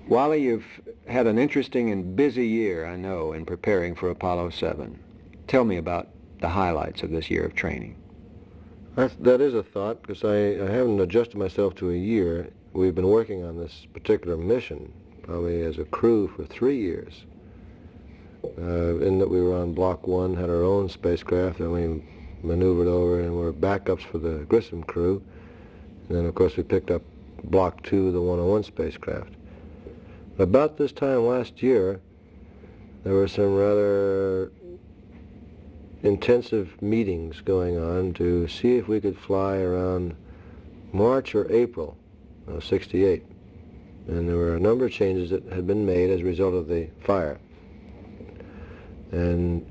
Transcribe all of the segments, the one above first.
Wally, you've had an interesting and busy year, I know, in preparing for Apollo 7. Tell me about the highlights of this year of training. That is a thought, because I haven't adjusted myself to a year. We've been working on this particular mission, probably as a crew, for 3 years. In that we were on Block 1, had our own spacecraft, and we maneuvered over and were backups for the Grissom crew. And then, of course, we picked up Block 2, the 101 spacecraft. About this time last year, there were some rather intensive meetings going on to see if we could fly around March or April of '68. And there were a number of changes that had been made as a result of the fire. And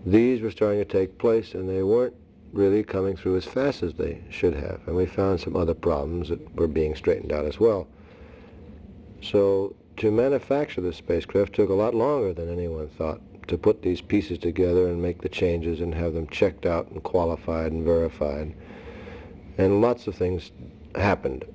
these were starting to take place, and they weren't really coming through as fast as they should have. And we found some other problems that were being straightened out as well. So to manufacture this spacecraft took a lot longer than anyone thought, to put these pieces together and make the changes and have them checked out and qualified and verified. And lots of things happened.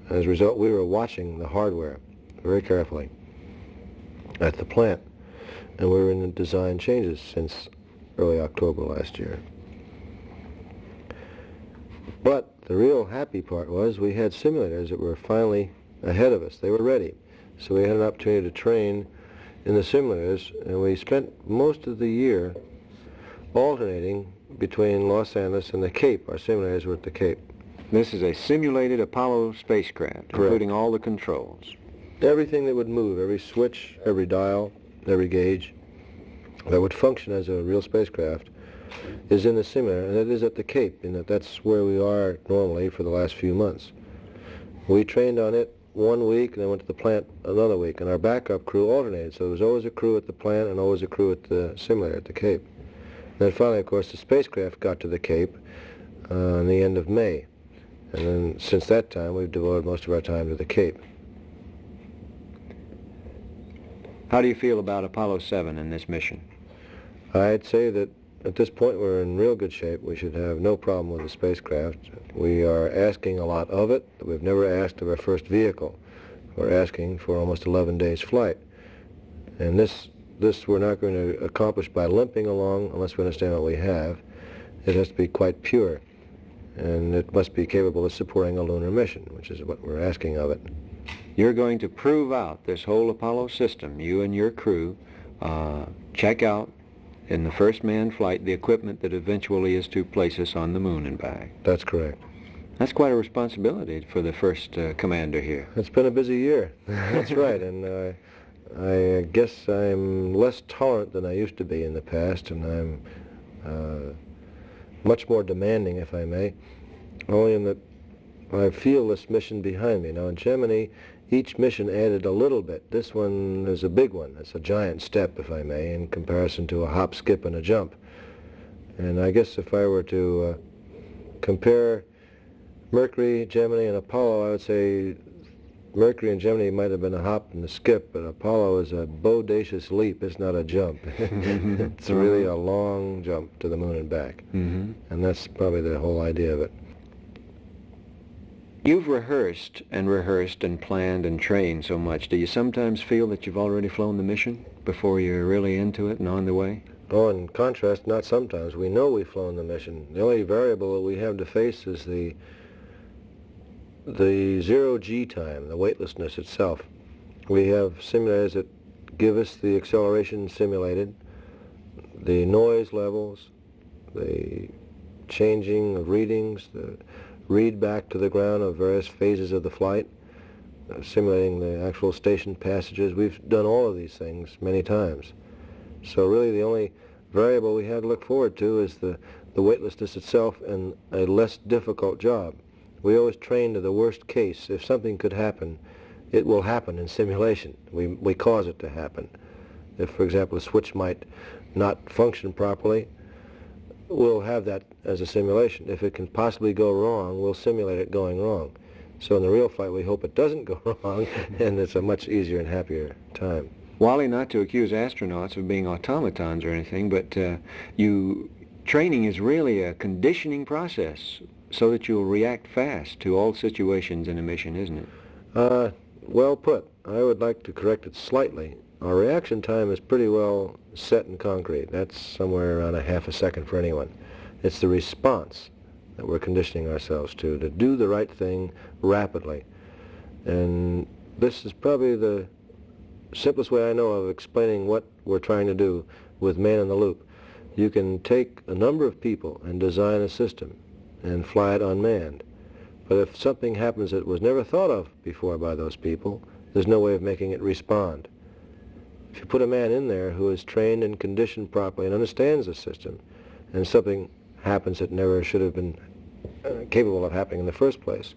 As a result, we were watching the hardware very carefully at the plant, and we were in the design changes since early October last year. But the real happy part was we had simulators that were finally ahead of us. They were ready. So we had an opportunity to train in the simulators, and we spent most of the year alternating between Los Angeles and the Cape. Our simulators were at the Cape. This is a simulated Apollo spacecraft, Correct. Including all the controls. Everything that would move, every switch, every dial, every gauge that would function as a real spacecraft is in the simulator, and it is at the Cape, and that's where we are normally for the last few months. We trained on it 1 week and then went to the plant another week, and our backup crew alternated, so there was always a crew at the plant and always a crew at the simulator at the Cape. And then finally, of course, the spacecraft got to the Cape in the end of May, and then since that time we've devoted most of our time to the Cape. How do you feel about Apollo 7 and this mission? I'd say that at this point we're in real good shape. We should have no problem with the spacecraft. We are asking a lot of it that we've never asked of our first vehicle. We're asking for almost 11 days flight. And this we're not going to accomplish by limping along unless we understand what we have. It has to be quite pure. And it must be capable of supporting a lunar mission, which is what we're asking of it. You're going to prove out this whole Apollo system. You and your crew check out in the first manned flight the equipment that eventually is to place us on the moon and back. That's correct. That's quite a responsibility for the first commander here. It's been a busy year. That's right. And I guess I'm less tolerant than I used to be in the past, and I'm much more demanding, if I may, only in that I feel this mission behind me. Now, in Gemini, each mission added a little bit. This one is a big one. It's a giant step, if I may, in comparison to a hop, skip, and a jump. And I guess if I were to compare Mercury, Gemini, and Apollo, I would say Mercury and Gemini might have been a hop and a skip, but Apollo is a bodacious leap. It's not a jump. It's really a long jump to the moon and back. Mm-hmm. And that's probably the whole idea of it. You've rehearsed and planned and trained so much. Do you sometimes feel that you've already flown the mission before you're really into it and on the way? Oh, in contrast, not sometimes. We know we've flown the mission. The only variable that we have to face is the zero-G time, the weightlessness itself. We have simulators that give us the acceleration simulated, the noise levels, the changing of readings, the read back to the ground of various phases of the flight, simulating the actual station passages. We've done all of these things many times. So really the only variable we have to look forward to is the weightlessness itself and a less difficult job. We always train to the worst case. If something could happen, it will happen in simulation. We cause it to happen. If, for example, a switch might not function properly, we'll have that as a simulation. If it can possibly go wrong, we'll simulate it going wrong. So in the real flight, we hope it doesn't go wrong, and it's a much easier and happier time. Wally, not to accuse astronauts of being automatons or anything, but training is really a conditioning process so that you'll react fast to all situations in a mission, isn't it? Well put. I would like to correct it slightly. Our reaction time is pretty well set in concrete. That's somewhere around a half a second for anyone. It's the response that we're conditioning ourselves to do the right thing rapidly. And this is probably the simplest way I know of explaining what we're trying to do with Man in the Loop. You can take a number of people and design a system and fly it unmanned. But if something happens that was never thought of before by those people, there's no way of making it respond. If you put a man in there who is trained and conditioned properly and understands the system, and something happens that never should have been capable of happening in the first place,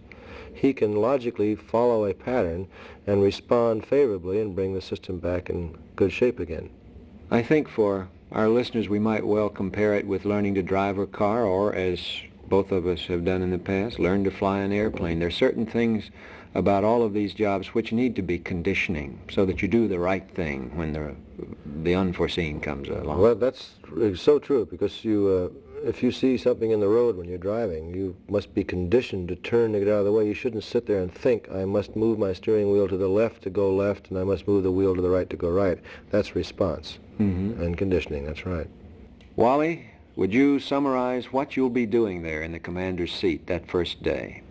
he can logically follow a pattern and respond favorably and bring the system back in good shape again. I think for our listeners we might well compare it with learning to drive a car, or as both of us have done in the past, learn to fly an airplane. There are certain things about all of these jobs which need to be conditioning so that you do the right thing when the unforeseen comes along. Well, that's so true, because if you see something in the road when you're driving, you must be conditioned to turn to get out of the way. You shouldn't sit there and think, I must move my steering wheel to the left to go left, and I must move the wheel to the right to go right. That's response and conditioning, that's right. Wally, would you summarize what you'll be doing there in the commander's seat that first day?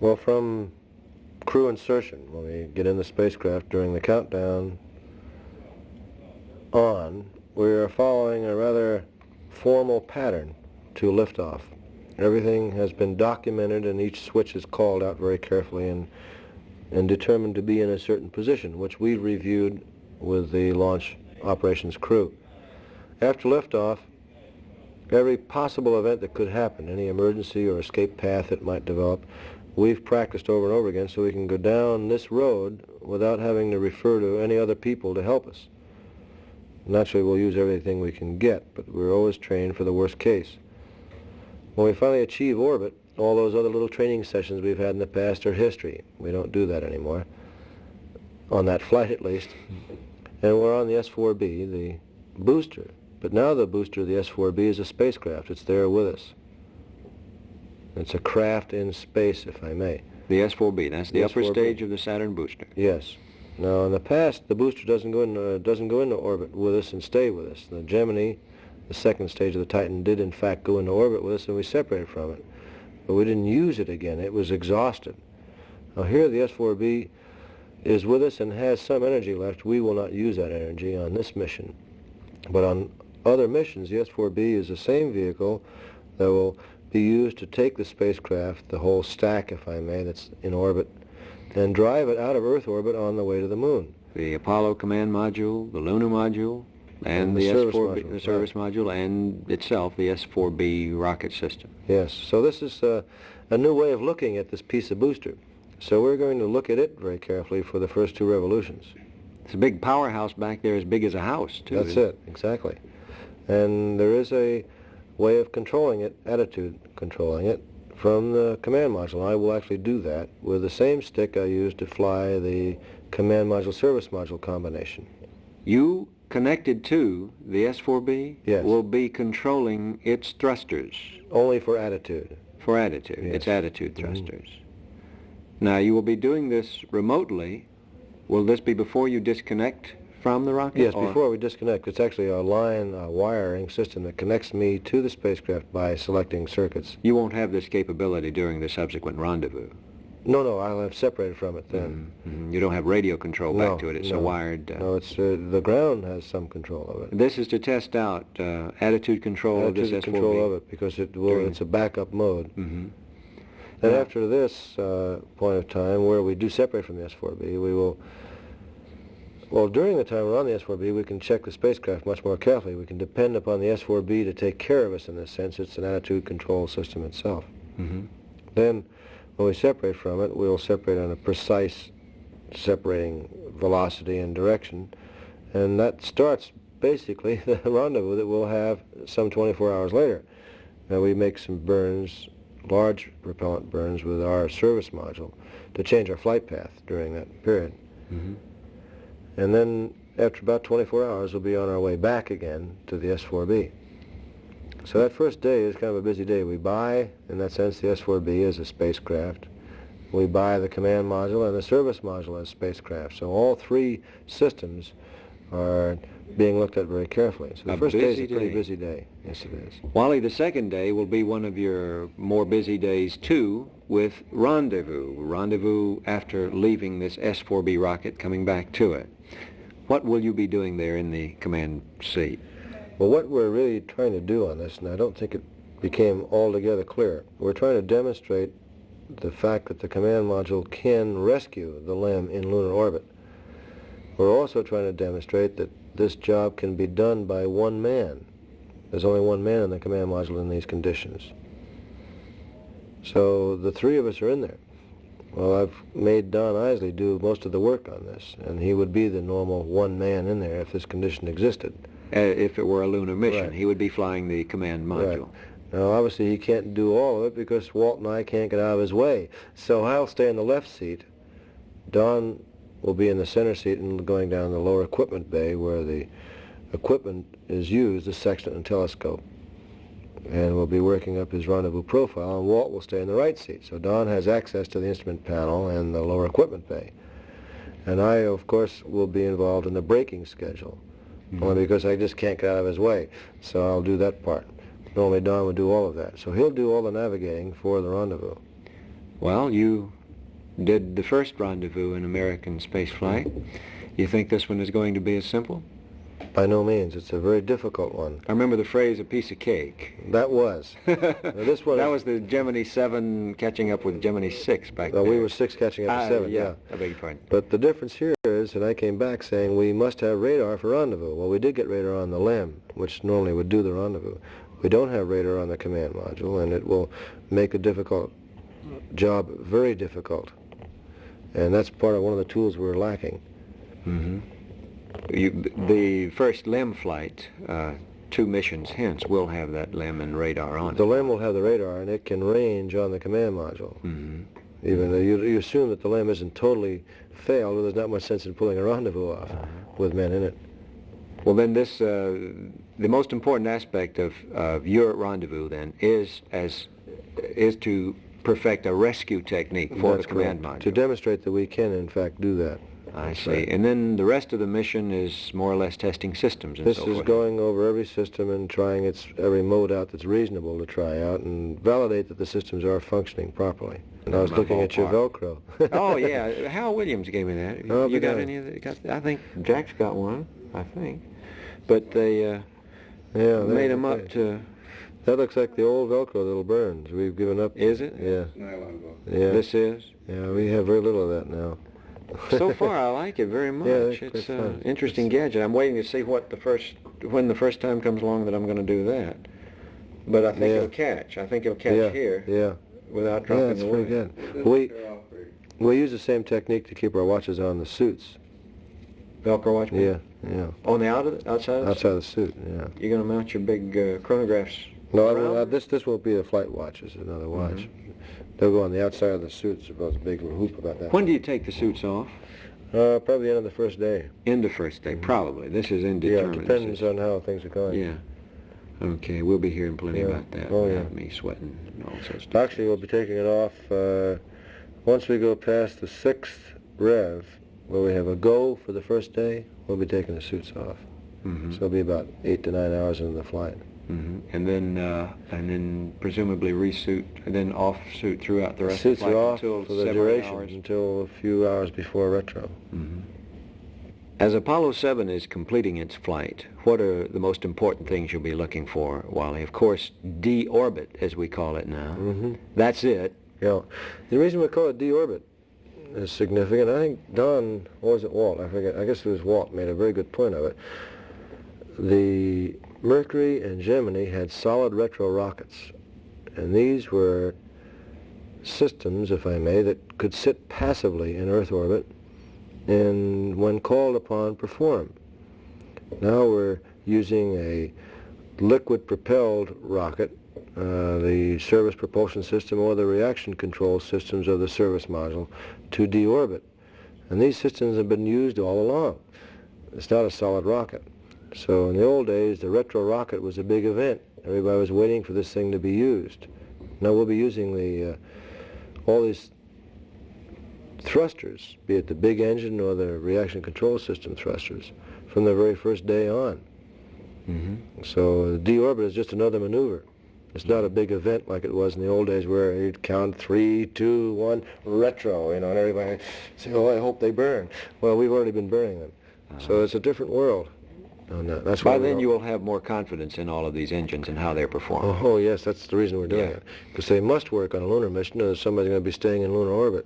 Well, from crew insertion, when we get in the spacecraft during the countdown on, we are following a rather formal pattern to liftoff. Everything has been documented, and each switch is called out very carefully and determined to be in a certain position, which we reviewed with the launch operations crew. After liftoff, every possible event that could happen, any emergency or escape path that might develop, we've practiced over and over again so we can go down this road without having to refer to any other people to help us. Naturally, we'll use everything we can get, but we're always trained for the worst case. When we finally achieve orbit, all those other little training sessions we've had in the past are history. We don't do that anymore, on that flight at least. And we're on the S-4B, the booster. But now the booster of the S-4B is a spacecraft. It's there with us. It's a craft in space, if I may. The S-4B, that's the upper S-4B. stage of the Saturn booster. Yes. Now, in the past, the booster doesn't go into orbit with us and stay with us. The Gemini, the second stage of the Titan, did in fact go into orbit with us, and we separated from it. But we didn't use it again. It was exhausted. Now here, the S-4B is with us and has some energy left. We will not use that energy on this mission. But on other missions, the S-4B is the same vehicle that will be used to take the spacecraft, the whole stack, if I may, that's in orbit, and drive it out of Earth orbit on the way to the moon. The Apollo command module, the lunar module, and the service S-4B, module, the service module, and itself, the S-4B rocket system. Yes, so this is a new way of looking at this piece of booster. So we're going to look at it very carefully for the first two revolutions. It's a big powerhouse back there, as big as a house, too. That's it, exactly. And there is a way of controlling it, attitude controlling it, from the command module. I will actually do that with the same stick I used to fly the command module service module combination. You, connected to the S-4B, Yes. will be controlling its thrusters. Only for attitude. For attitude, Yes. its attitude thrusters. Now, you will be doing this remotely. Will this be before you disconnect from the rocket? Yes, or? before we disconnect. It's actually a wiring system that connects me to the spacecraft by selecting circuits. You won't have this capability during the subsequent rendezvous. No, I'll have separated from it then. You don't have radio control back to it. It's no. a wired... No, it's the ground has some control of it. This is to test out attitude control of this S-4B. Control of it, because it's a backup mode. And Yeah. after this point of time, where we do separate from the S-4B, we will... Well, during the time we're on the S-4B, we can check the spacecraft much more carefully. We can depend upon the S-4B to take care of us in this sense. It's an attitude control system itself. Then, when we separate from it, we'll separate on a precise separating velocity and direction, and that starts basically the rendezvous that we'll have some 24 hours later. Now, we make some burns, large propellant burns, with our service module to change our flight path during that period. And then after about 24 hours, we'll be on our way back again to the S-4B. So that first day is kind of a busy day. We buy, in that sense, the S-4B as a spacecraft. we buy the command module and the service module as spacecraft. So all three systems are being looked at very carefully. So the first day is a pretty busy day. Yes, it is. Wally, the second day will be one of your more busy days, too, with rendezvous. Rendezvous after leaving this S-4B rocket, coming back to it. What will you be doing there in the command seat? Well, what we're really trying to do on this, and I don't think it became altogether clear, we're trying to demonstrate the fact that the command module can rescue the LEM in lunar orbit. We're also trying to demonstrate that this job can be done by one man. There's only one man in the command module in these conditions. So the three of us are in there. Well, I've made Don Isley do most of the work on this, and he would be the normal one man in there if this condition existed. If it were a lunar mission, Right. He would be flying the command module. Right. Now, obviously, he can't do all of it because Walt and I can't get out of his way. So I'll stay in the left seat. Don will be in the center seat and going down the lower equipment bay where the equipment is used, the sextant and telescope. And we'll be working up his rendezvous profile, and Walt will stay in the right seat. So Don has access to the instrument panel and the lower equipment bay. And I, of course, will be involved in the braking schedule, only because I just can't get out of his way. So I'll do that part. Normally Don would do all of that. So he'll do all the navigating for the rendezvous. Well, you did the first rendezvous in American space flight. You think this one is going to be as simple? By no means. It's a very difficult one. I remember the phrase, a piece of cake. That was. Now, this one that was the Gemini 7 catching up with Gemini 6 back well, there. we were 6 catching up to 7, yeah. I beg your pardon. But the difference here is that I came back saying we must have radar for rendezvous. Well, we did get radar on the LEM, which normally would do the rendezvous. We don't have radar on the command module, and it will make a difficult job very difficult. And that's part of one of the tools we're lacking. The first LEM flight, 2 missions hence, will have that LEM and radar on it. The LEM will have the radar, and it can range on the command module. Even though you assume that the LEM isn't totally failed, well, there's not much sense in pulling a rendezvous off with men in it. Well, then this, the most important aspect of your rendezvous then is to perfect a rescue technique for That's the command correct. module. To demonstrate that we can, in fact, do that. I see. And then the rest of the mission is more or less testing systems and This so is forth. going over every system and trying every mode out that's reasonable to try out and validate that the systems are functioning properly. And I was My looking at your ballpark. Velcro. Oh, yeah. Hal Williams gave me that. Oh, You got good. any of that? I think Jack's got one, I think. But they Yeah, made them okay. up to... That looks like the old Velcro little burns. We've given up. Is it? Yeah. Nylon book. Yeah. This is? Yeah, we have very little of that now. So far, I like it very much. Yeah, It's fun. an interesting gadget. I'm waiting to see when the first time comes along that I'm going to do that. But I think Yeah. it'll catch. I think it'll catch Yeah, here yeah. without Yeah, dropping that's away. pretty good. It doesn't We tear off very- we use the same technique to keep our watches on the suits. Velcro watch? Yeah, yeah. On the outside of the Outside the suit, yeah. You're going to mount your big chronographs No, I around? mean, this won't be a flight watch. It's another watch. They'll go on the outside of the suits. About a big hoop about that. When do you take the suits off? Probably the end of the first day. In the first day, probably. This is Yeah, indeterminate. it depends on how things are going. Yeah. Okay, we'll be hearing plenty Yeah. about that Oh, without yeah. me sweating and all sorts of stuff. Actually, we'll be taking it off once we go past the 6th rev, where we have a go for the first day. We'll be taking the suits off. So it'll be about 8 to 9 hours into the flight. And then presumably resuit, and then off suit throughout the The rest of suits the are flight off until for the several duration, hours. until a few hours before retro. As Apollo 7 is completing its flight, what are the most important things you'll be looking for, Wally? Of course, deorbit, as we call it now. That's it. Yeah. The reason we call it deorbit is significant. I think Don, or was it Walt? I forget. I guess it was Walt, made a very good point of it. The Mercury and Gemini had solid retro rockets, and these were systems, if I may, that could sit passively in Earth orbit and when called upon perform. Now we're using a liquid propelled rocket, the service propulsion system or the reaction control systems of the service module, to deorbit. And these systems have been used all along. It's not a solid rocket. So in the old days, the retro rocket was a big event. Everybody was waiting for this thing to be used. Now we'll be using all these thrusters, be it the big engine or the reaction control system thrusters, from the very first day on. So the deorbit is just another maneuver. It's not a big event like it was in the old days where you'd count 3, 2, 1, retro, and everybody say, oh, I hope they burn. Well, we've already been burning them. So it's a different world. That's By then you will have more confidence in all of these engines and how they're performing. Oh, yes, that's the reason we're doing it. Because they must work on a lunar mission, or somebody's going to be staying in lunar orbit.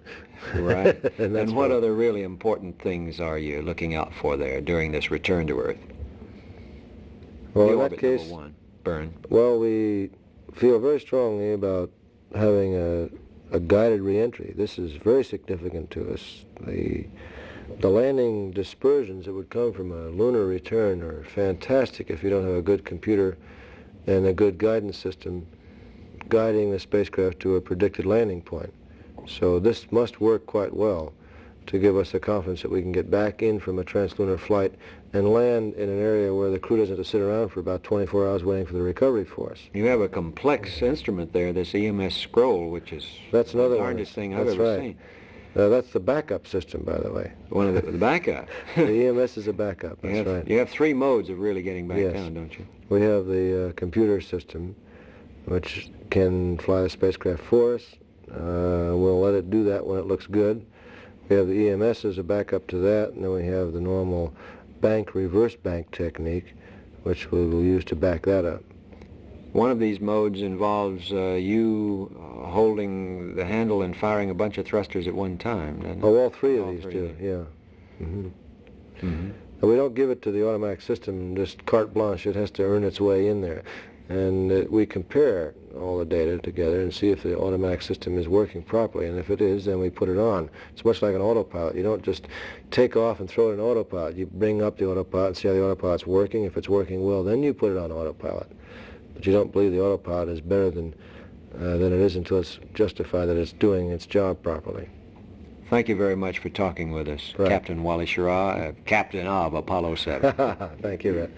Right. And what other really important things are you looking out for there during this return to Earth? Well, in Deorbit that case, number 1, burn. Well, we feel very strongly about having a guided reentry. This is very significant to us. The landing dispersions that would come from a lunar return are fantastic if you don't have a good computer and a good guidance system guiding the spacecraft to a predicted landing point. So this must work quite well to give us the confidence that we can get back in from a translunar flight and land in an area where the crew doesn't have to sit around for about 24 hours waiting for the recovery force. You have a complex instrument there, this EMS scroll, which is the darndest thing I've ever seen. That's the backup system, by the way. One of the backup. The EMS is a backup, that's right. You have 3 modes of really getting back down, don't you? We have the computer system, which can fly the spacecraft for us. We'll let it do that when it looks good. We have the EMS as a backup to that, and then we have the normal reverse bank technique, which we will use to back that up. One of these modes involves you holding the handle and firing a bunch of thrusters at one time, doesn't it? Oh, all 3 of these do, yeah. We don't give it to the automatic system just carte blanche. It has to earn its way in there. And we compare all the data together and see if the automatic system is working properly. And if it is, then we put it on. It's much like an autopilot. You don't just take off and throw it in autopilot. You bring up the autopilot and see how the autopilot's working. If it's working well, then you put it on autopilot. But you don't believe the autopilot is better than it is until it's justified that it's doing its job properly. Thank you very much for talking with us, Right. Captain Wally Schirra, captain of Apollo 7. Thank you, Rhett.